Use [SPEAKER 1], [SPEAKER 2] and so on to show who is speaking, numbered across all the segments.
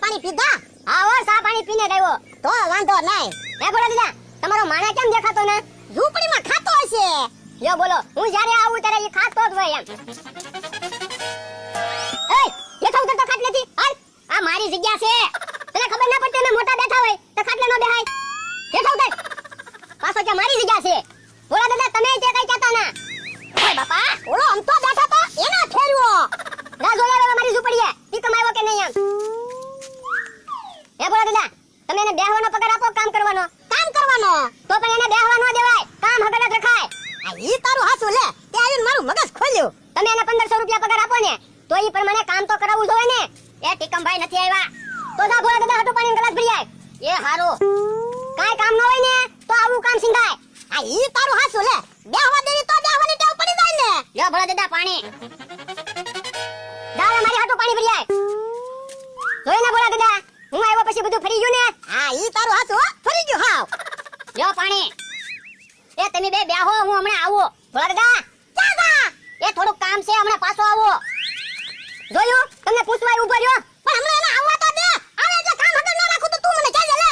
[SPEAKER 1] પાણી પીધા?
[SPEAKER 2] આવો સા પાણી પીને આવ્યો.
[SPEAKER 1] તો વાંધો નહીં.
[SPEAKER 2] હે બોલો દીદા, તમારો માણા કેમ દેખાતો ને?
[SPEAKER 1] ઝૂંપડીમાં ખાતો હશે.
[SPEAKER 2] યો બોલો, હું જ્યારે આવું ત્યારે એ ખાતો જ હોય એમ. એ હેઠા ઉતર તો ખાટલેથી. હાલ, આ મારી જગ્યા છે. તને ખબર ના પડતી ને મોટા બેઠા હોય તો ખાટલે ન બેહાય. હેઠા ઉતર. પાછો કે મારી જગ્યા છે. બોલા દાદા, તમે તે કઈ કહેતા ના. ઓય બાપા,
[SPEAKER 1] ઓલો અમથો બેઠા તો એનો ફેરવો.
[SPEAKER 2] રાજ ઓલાવે મારી ઝૂંપડીએ. ઈ કમાયો કે નહીં એમ. હે બોલા દાદા, તમે એને બેહવાનો પગાર આપો કામ કરવાનો.
[SPEAKER 1] કામ કરવાનો.
[SPEAKER 2] તો પણ એને બેહવા ન દેવાય. કામ હગડત રખાય.
[SPEAKER 1] આ ઈ તારું હાસું લે. તે આવીને મારું મગજ ખોલ્યું.
[SPEAKER 2] તમે એને 1500 રૂપિયા પગાર આપો ને તો ઈ પ્રમાણે કામ તો કરાવવું જોઈએ ને. એ ટીકમભાઈ નથી આવ્યા તો જા બોલા દાદા હાટુ પાણી ગ્લાસ ભરી આય. એ હારો. કાઈ કામ ન હોય ને તો આવું કામ સિંધાય.
[SPEAKER 1] આ ઈ તારું હાસું લે. બેહવા દેવી તો બેહવાની ટેવ પડી જાય ને.
[SPEAKER 2] લ્યો બોલા દાદા પાણી. જા મારી હાટુ પાણી ભરી આય. જોઈ ને બોલા દાદા, હું આવ્યો પછી બધું ફરી ગયું ને.
[SPEAKER 1] હા ઈ તારું હાસું હો. ફરી ગયું હાવ.
[SPEAKER 2] લ્યો પાણી. એ તમે બે બેહો, હું હમણાં આવું. બોલા દાદા,
[SPEAKER 1] જા જા.
[SPEAKER 2] એ થોડું કામ છે, હમણાં પાછો આવો. જોયું, તમને પૂછવાય ઉભો રહ્યો.
[SPEAKER 1] પણ હમણાં એને આવવા તો દે. આવે એટલે કામ હગર ન રાખું તો તું મને કહેજે લે.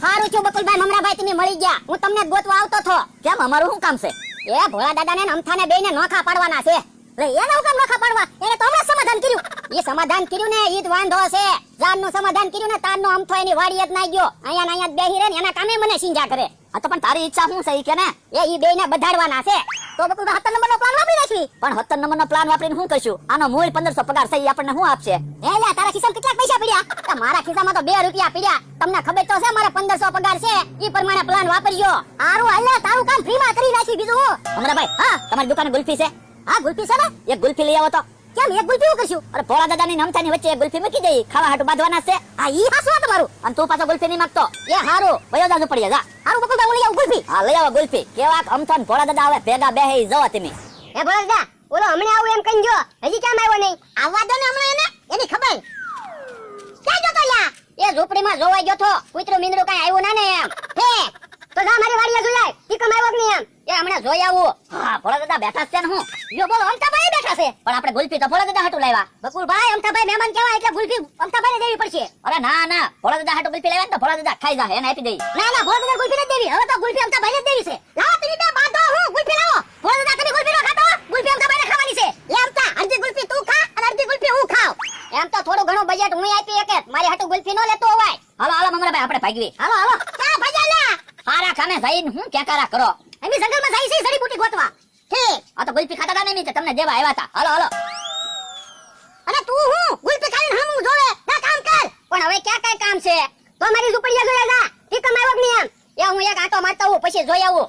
[SPEAKER 2] હારું છું બકુલભાઈ, મમરાભાઈ તમે મળી ગયા. હું તમને જ ગોતવા આવતો થો.
[SPEAKER 3] કેમ અમારું શું કામ છે?
[SPEAKER 2] એ ભોળા દાદાને ને અમથાને બેયને નોખા પાડવાના છે.
[SPEAKER 1] લે એને હું કામ નોખા પાડવા? એને તો હમણાં સમાધાન કર્યું.
[SPEAKER 2] એ સમાધાન કર્યું ને ઈ જ વાંધો છે. જાનનું સમાધાન કર્યું ને તારનો અમથો એની વાડીએ જ નાઈ ગયો. અહીંયા ને અહીંયા જ બેહી રહે ને એના કામે મને સિંજા કરે.
[SPEAKER 3] આ તો પણ તારી ઈચ્છા શું છે ઈ કે ને?
[SPEAKER 2] એ ઈ બેયને બધાડવાના છે.
[SPEAKER 1] તો બકુલભાઈ 17 નંબરનો પ્લાન વાપરી નાખવી.
[SPEAKER 3] પણ 17 નંબરનો પ્લાન વાપરીને શું કરશું? આનો મૂળ 1500 પગાર છે ઈ આપણને શું આપશે?
[SPEAKER 2] હે લ્યા, તારા ખિસ્સામાં કેટલા પૈસા પડ્યા? તો મારા ખિસ્સામાં તો 2 રૂપિયા પડ્યા. તમને ખબર તો છે મારે 1500 પગાર છે. ઈ પ્રમાણે પ્લાન વાપરજો.
[SPEAKER 1] હારું હાલે, તારું કામ ફ્રીમાં કરી નાખી. બીજું હું?
[SPEAKER 3] અમરાભાઈ,
[SPEAKER 1] હા
[SPEAKER 3] તમારી દુકાને ગુલ્ફી છે?
[SPEAKER 1] હા ગુલ્ફી છે ને.
[SPEAKER 3] એક ગુલ્ફી લઈ આવો તો.
[SPEAKER 1] કેમ એક ગુલ્ફી હું કરશું?
[SPEAKER 3] અરે ભોળા દાદાની ને અમથાની વચ્ચે એક ગુલ્ફી મૂકી દઈ. ખાવા હાટુ બાંધવાના છે.
[SPEAKER 1] આ ઈ હાસું તમારું.
[SPEAKER 3] અને તું પાછો ગુલ્ફી નહીં માંગતો.
[SPEAKER 2] એ હારું.
[SPEAKER 3] વયો જાજો પડીએ જા.
[SPEAKER 1] હારું બકુલભાઈ હું લઈ આવું ગુલ્ફી.
[SPEAKER 3] હા લઈ આવો ગુલ્ફી. કેવા અમથો ને ભોળા દાદા આવે ભેગા બેહે ઈ જો તમે.
[SPEAKER 2] હે ભોળા દાદા, ઓલો હમણાં આવું એમ કહીજો. હજી કેમ આવ્યો નહીં?
[SPEAKER 1] આવવા દો ને હમણાં એને. એની ખબર. ક્યાં જતો લ્યા?
[SPEAKER 2] એ ઝૂંપડીમાં જોવાઈ ગયો તો. કૂતરું મીંદડું કાંઈ આવ્યું ના ને એમ.
[SPEAKER 1] હે
[SPEAKER 2] તો જા મારી વાડીએ જોઈ આય. ઈ કમાયો કે નહીં એમ. એ હમણાં જોઈ આવું.
[SPEAKER 3] હા ભોળા દાદા બેઠા છે ને હું.
[SPEAKER 1] યો બોલો અમથાભાઈ બેઠા છે.
[SPEAKER 3] પણ આપણે ગુલ્ફી તો ભોળા દાદા હાટુ લાવ્યા.
[SPEAKER 1] બકુલભાઈ અમથાભાઈ મહેમાન કહેવાય એટલે ગુલ્ફી અમથાભાઈને દેવી પડશે.
[SPEAKER 3] અરે ના ના, ભોળા દાદા હાટુ ગુલ્ફી લાવ્યા ને તો ભોળા દાદા ખાઈ જા. એને આપી દઈ.
[SPEAKER 1] ના ના ભોળા દાદા ગુલ્ફી નથી દેવી. હવે તો ગુલ્ફી અમથાભાઈને જ દેવી છે. લાવો તમે બે બાંધો, હું ગુલ્ફી લાવો. ભોળા દાદા તમે ગુલ્ફી નો ખાતો. ગુલ્ફી અમથાભાઈને ખાવાની છે. લે અમથા, અડધી ગુલ્ફી તું ખા અને અડધી ગુલ્ફી હું ખાવ.
[SPEAKER 2] એમ તો થોડું ઘણું બજેટ હું આપી શકે. મારી હાટુ ગુલ્ફી નો લેતો હોય.
[SPEAKER 3] હાલો હાલો મમરાભાઈ, આપણે ભાગવી.
[SPEAKER 1] હાલો હાલો. ક્યાં ભજા લે?
[SPEAKER 3] હારા કામે જઈને હું કેકારા કરો.
[SPEAKER 1] એમી જંગલમાં જાય છે જડીબુટી ગોતવા. ઠીક.
[SPEAKER 3] આ તો ગુલ્ફી ખાતા હતા ને તમને દેવા આવ્યા હતા. હાલો હાલો.
[SPEAKER 1] અને તું હું ગુલ્ફી ખાઈને હમું જોવે. ના કામ કર.
[SPEAKER 2] પણ હવે ક્યાં કઈ કામ છે? તો મારી ઝૂંપડીએ જોઈ જા. ઈ કમાયો કે નહીં એમ. એ હું એક આંટો મારતા હું પછી જોઈ આવું.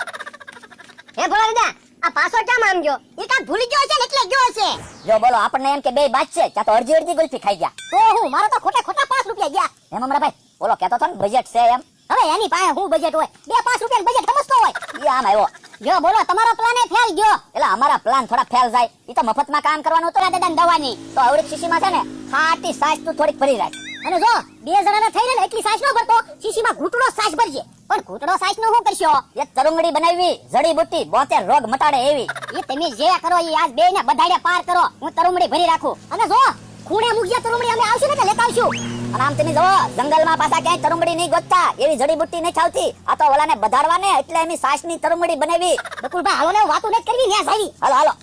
[SPEAKER 2] હે ભોળા દાદા, આ પાછો કેમ આમ ગયો?
[SPEAKER 1] ઈ કામ ભૂલી ગયો છે ને એટલે ગયો છે.
[SPEAKER 3] જો બોલો આપણને એમ કે બે બાજ છે, ત્યાં તો અડધી અડધી ગુલ્ફી ખાઈ ગયા.
[SPEAKER 1] તો હું મારો તો ખોટા ખોટા 5 રૂપિયા ગયા.
[SPEAKER 3] એમ મમરાભાઈ બોલો કહેતો તો ને બજેટ છે એમ.
[SPEAKER 1] હવે એની પાસે હું બજેટ હોય? 2-5 રૂપિયાનું બજેટ સમજતો હોય.
[SPEAKER 3] ઈ આમ આવ્યો.
[SPEAKER 1] જો બોલો તમારો પ્લાન એ ફેલ ગયો.
[SPEAKER 3] એટલે અમારા પ્લાન થોડા ફેલ જાય. ઈ તો મફતમાં કામ કરવાનું હતું દાદાને દવાની. તો અવળી શીશીમાં છે ને ખાટી સાસ તું થોડીક ભરી રાખ.
[SPEAKER 1] અને જો 2 જણાના થઈને એટલી સાસ ન ભરતો, શીશીમાં ઘૂંટડો સાસ ભરજે. પણ ઘૂંટડો સાસ નો શું કરશો?
[SPEAKER 3] એ તરુંગડી બનાવી, જડીબુટ્ટી 72 રોગ મટાડે એવી.
[SPEAKER 2] એ તમે જે કરો એ આજ બેયને બધાડે પાર કરો. હું તરુમડી ભરી રાખું.
[SPEAKER 1] અને જો ખૂણે મૂકજે તરુમડી, અમે આવશું ને એટલે લેતા આવશું.
[SPEAKER 3] અને આમ તમે જોવો જંગલમાં પાછા ક્યાંય તરુંગડી નહીં ગોતતા, એવી જડીબુટ્ટી નહીં ખાવતી. આ તો ઓલાને બધાડવાને એટલે એની સાસની તરુંગડી બનાવી.
[SPEAKER 1] બકુલભાઈ હાલો ને વાતો નથી કરવી ને સાવી.
[SPEAKER 3] હાલો હાલો.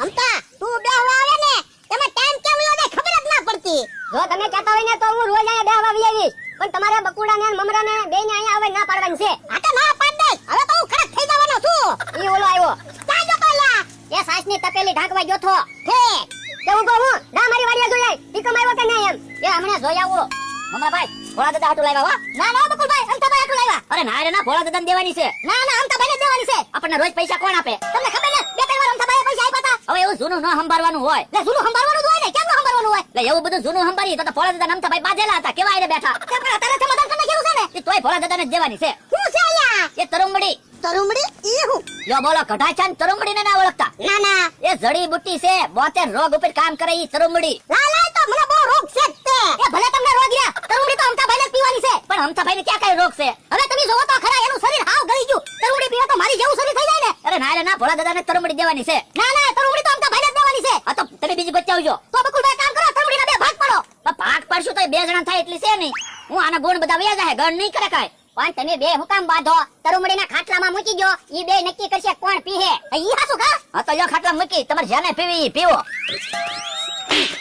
[SPEAKER 1] અમતા તું બેહવા આવે ને એમાં ટાઈમ કેમ વયો જાય ખબર જ ના પડતી.
[SPEAKER 2] જો તમે કહેતા હોય ને તો હું રોજ અહીંયા બેહવા આવી આવીશ. પણ તમારે બકુડાને અને મમરાને બેયને અહીંયા આવે ના પાડવાની છે.
[SPEAKER 1] આ તો ના પાડ દે. હવે તો હું ખરાબ થઈ જવાનો છું.
[SPEAKER 2] ઈ ઓલો આવ્યો.
[SPEAKER 1] ક્યાં જતો લા?
[SPEAKER 2] એ સાસની તપેલી ઢાંકવા ગયો થો.
[SPEAKER 1] ઠીક.
[SPEAKER 2] કે હું કહું ના મારી વાડીએ જોઈ આય. ઈ કમાયો કે નહીં એમ. એ હમણાં જોઈ આવો.
[SPEAKER 3] મમરાભાઈ ભોળા દાદા હાટુ લાવ્યા હો.
[SPEAKER 1] ના ના બકુલભાઈ અમતાભાઈ આટલું લાવ્યા.
[SPEAKER 3] અરે ના રે ના, ભોળા દાદાને દેવાની છે.
[SPEAKER 1] ના ના અમતાભાઈને જ દેવાની છે.
[SPEAKER 3] આપણને રોજ પૈસા કોણ આપે?
[SPEAKER 1] તમને ખબર ને 2-3 વાર અમતાભાઈએ પૈસા આપ્યા હતા.
[SPEAKER 3] હવે એવું જૂનું ન સંભાળવાનું હોય.
[SPEAKER 1] લે જૂનું સંભાળવાનું જ હોય ને, કેમ ન સંભાળવાનું હોય?
[SPEAKER 3] એટલે એવું બધું જૂનું સંભાળી તો ભોળા દાદા નમતાભાઈ બાજેલા હતા, કેવા આઈને બેઠા.
[SPEAKER 1] તે પણ અત્યારે સમાધાન કરી નાખ્યું છે ને.
[SPEAKER 3] એ તોય ભોળા દાદાને જ દેવાની છે.
[SPEAKER 1] શું છે આયા?
[SPEAKER 3] એ તરુંગડી.
[SPEAKER 1] તરુંબડી ઈ હું?
[SPEAKER 3] જો બોલો કઢાઈ છે ને તરુંગડીને ના ઓળખતા?
[SPEAKER 1] ના ના.
[SPEAKER 3] એ જડીબુટ્ટી છે, 72 રોગ ઉપર કામ કરે ઈ તરુંગડી.
[SPEAKER 1] લાલા તો મને બહુ રોગ છે જ તે. એ ભલે તમને રોગ રહ્યા, તરુંબડી તો અમતાભાઈને જ પીવાની છે.
[SPEAKER 3] પણ અમતાભાઈને ક્યાં કઈ રોગ છે?
[SPEAKER 1] હવે તમે જોવો તો ખરા એનું શરીર હાવ ગળી ગયું. તરુંબડી પીવે તો મારી જેવું શરીર થઈ જાય ને.
[SPEAKER 3] અરે ના રે ના, ભોળા દાદાને તરુંગડી દેવાની છે.
[SPEAKER 1] ના ના તરુંબડી તો અમતાભાઈને જ દેવાની છે.
[SPEAKER 3] આ તો તમે બીજી બચાવજો.
[SPEAKER 1] તો બકુલભાઈ કામ કરો, તરુંબડીના 2 ભાગ પાડો.
[SPEAKER 3] ભાગ પાડ કરશું તો 2 જણા થાય એટલી છે નહીં. હું આના ગુણ બધા વ્યા જાય, ગણ નહીં કરે કાંઈ.
[SPEAKER 2] પણ તમે બે હુકામ બાંધો તરુમડીના ખાટલામાં મૂકી દો ઈ બે નક્કી કરશે કોણ પીહે ઈ હાસુ કા
[SPEAKER 3] હા તો લ્યો ખાટલા મૂકી, તમારે જેને પીવી ઈ પીવો.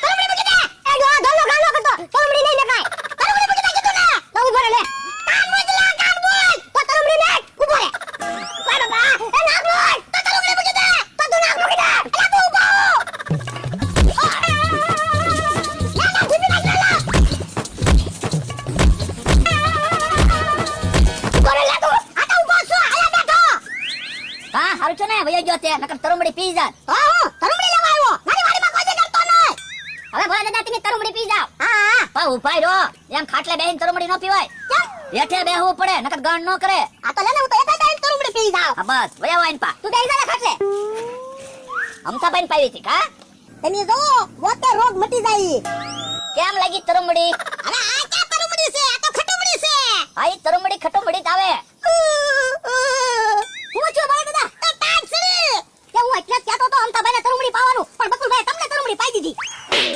[SPEAKER 2] તરુમડી મૂકી દે એ જો ધોલો ગાલો કરતો તરુમડી નહીં નખાય તરુમડી મૂકી દે કીધું ને તો ઉભો રે લે કાન મૂકી કાન બોલ તો તરુમડી ને ઉભો રે બાબા એ ના બોલ તો તરુમડી મૂકી દે તો તું ના મૂકી દે અલા તું ઉભો
[SPEAKER 3] હા હારું છે ને વયો ગયો તે, નકર તરુમડી પી જાત.
[SPEAKER 2] હા હું તરુમડી લેવા આવ્યો મારી વાડીમાં કોઈ ડરતો નહીં હવે ભોળા દાદા તમે તરુમડી પી જાવ હા
[SPEAKER 3] પા ઉભાઈ રહો, એમ ખાટલે બેહીને તરુમડી ન પીવાય. હેઠે બેહવું પડે, નકર ગણ ન કરે.
[SPEAKER 2] આ તો લે ને હું તો એક જ ટાઈમ તરુમડી પી જાવ
[SPEAKER 3] હા બસ વયા વાઈન પા.
[SPEAKER 2] તું બેસી જા ખાટલે
[SPEAKER 3] અમથાભાઈને પાવી હતી કા?
[SPEAKER 2] તમે જો વોતે રોગ મટી જાય
[SPEAKER 3] કેમ લાગી તરુમડી?
[SPEAKER 2] અરે આ ક્યાં તરુમડી છે આ તો ખટુમડી છે
[SPEAKER 3] આ ઈ તરુમડી ખટુમડી જ આવે.
[SPEAKER 2] હું છું બોલ દાદા તો ટાઈટ છે કે હું એટલે જ કહેતો તો અમતાભાઈને તરુમડી પાવાનું પણ બકુલભાઈ તમને તરુમડી પાઈ દીધી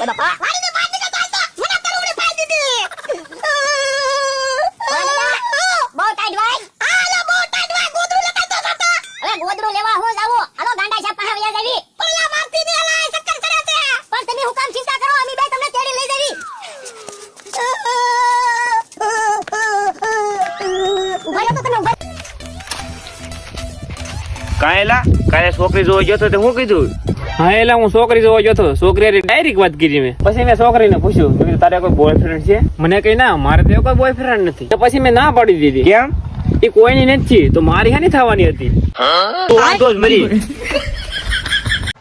[SPEAKER 3] એ બાપા
[SPEAKER 2] વાડીને બાદ નીકળ તો મને તરુમડી પાઈ દીધી બહુ ટાઈટ ભાઈ હાલો બહુ ટાઈટ ભાઈ ગોદરું લેતા તો હતા હવે ગોદરું લેવા હું જાવું હાલો ગાંડા સાહેબ પાસે વયા જાવી પલ્લા મારતી દે લાય ચક્કર કરે છે પણ તમે હું કામ ચિંતા કરો અમે બે તમને તેડી લઈ જાવી ઉભા રહો તો તમે ઉભા
[SPEAKER 4] કાયલા કાલે છોકરી જોવા ગયો તો તે હું કીધું?
[SPEAKER 5] હા એટલે હું છોકરી જોવા ગયો હતો, છોકરી ડાયરેક્ટ વાત કરી મેં. પછી મેં છોકરીને પૂછ્યું મેં કીધું, તારે કોઈ બોયફ્રેન્ડ છે? મને કઈ ના, મારે તો કોઈ બોયફ્રેન્ડ નથી. તો પછી મેં ના પાડી દીધી.
[SPEAKER 4] કેમ?
[SPEAKER 5] એ કોઈની નથી તો મારી હાની થવાની હતી.
[SPEAKER 4] તો વાંધો જ મરી.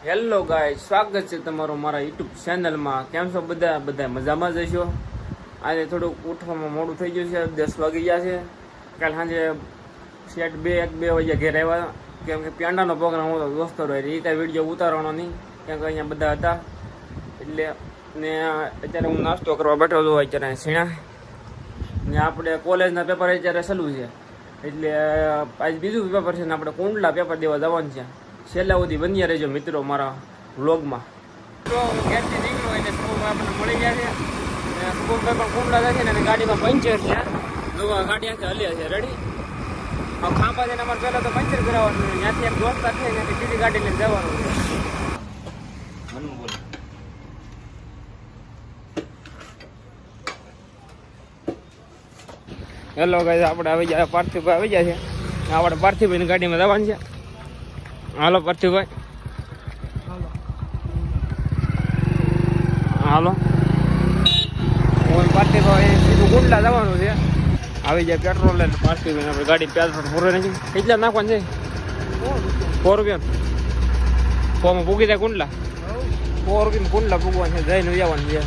[SPEAKER 5] હેલો ગાઈસ, સ્વાગત છે તમારું મારા યુટ્યુબ ચેનલમાં. કેમ છો બધા? બધા મજામાં જ હશો. આજે થોડુંક ઉઠવામાં મોડું થઈ ગયું છે, 10 વાગી ગયા છે. કાલ સાંજે સેટ 2 વાગ્યા ઘેર આવ્યા, કેમ કે પેંડાનો પ્રોગ્રામ હતો દોસ્તો રહે એ કાંઈ વિડીયો ઉતારવાનો નહીં, કેમ કે અહીંયા બધા હતા એટલે. ને અત્યારે હું નાસ્તો કરવા બેઠો હતો અત્યારે સીણા ને આપણે કોલેજના પેપર અત્યારે ચાલુ છે એટલે આજ બીજું પેપર છે ને આપણે કુંડલા પેપર દેવા જવાનું છે. છેલ્લા સુધી બન્યા રહેજો મિત્રો મારા વ્લોગમાં. તો ઘેરથી નીકળ્યો એટલે સ્કૂલમાં આપણને મળી ગયા છે ને સ્કૂલમાં પણ કુંડલા જાય છે ને ગાડીમાં પંચર છે, ગાડી આખી હલી છે રેડી. ખાંપા જઈને અમારે પહેલાં તો પંચર કરાવવાનું, ત્યાંથી એક દોસ્તાર છે ત્યાંથી બીજી ગાડી લઈને જવાનું છે. હેલો ગાઈસ, આપણે આવી જાય પાર્થિવભાઈ આવી જાય છે. આપણે પાર્થિવભાઈની ગાડીમાં જવાનું છે. હાલો પાર્થિવભાઈ, હાલો. હું પાર્થિવભાઈ સીધું ગુંડલા જવાનું છે. આવી જાય પેટ્રોલ લઈને પાર્થિવભાઈ આપણે ગાડી પેટ્રોલ પૂરો નથી. કેટલા નાખવાનું છે? 4 રૂપિયા. 4 માં પૂગી જાય કુંડલા. 4 રૂપિયા કુંડલા પૂગવાનું છે, જઈને જવાનું છે.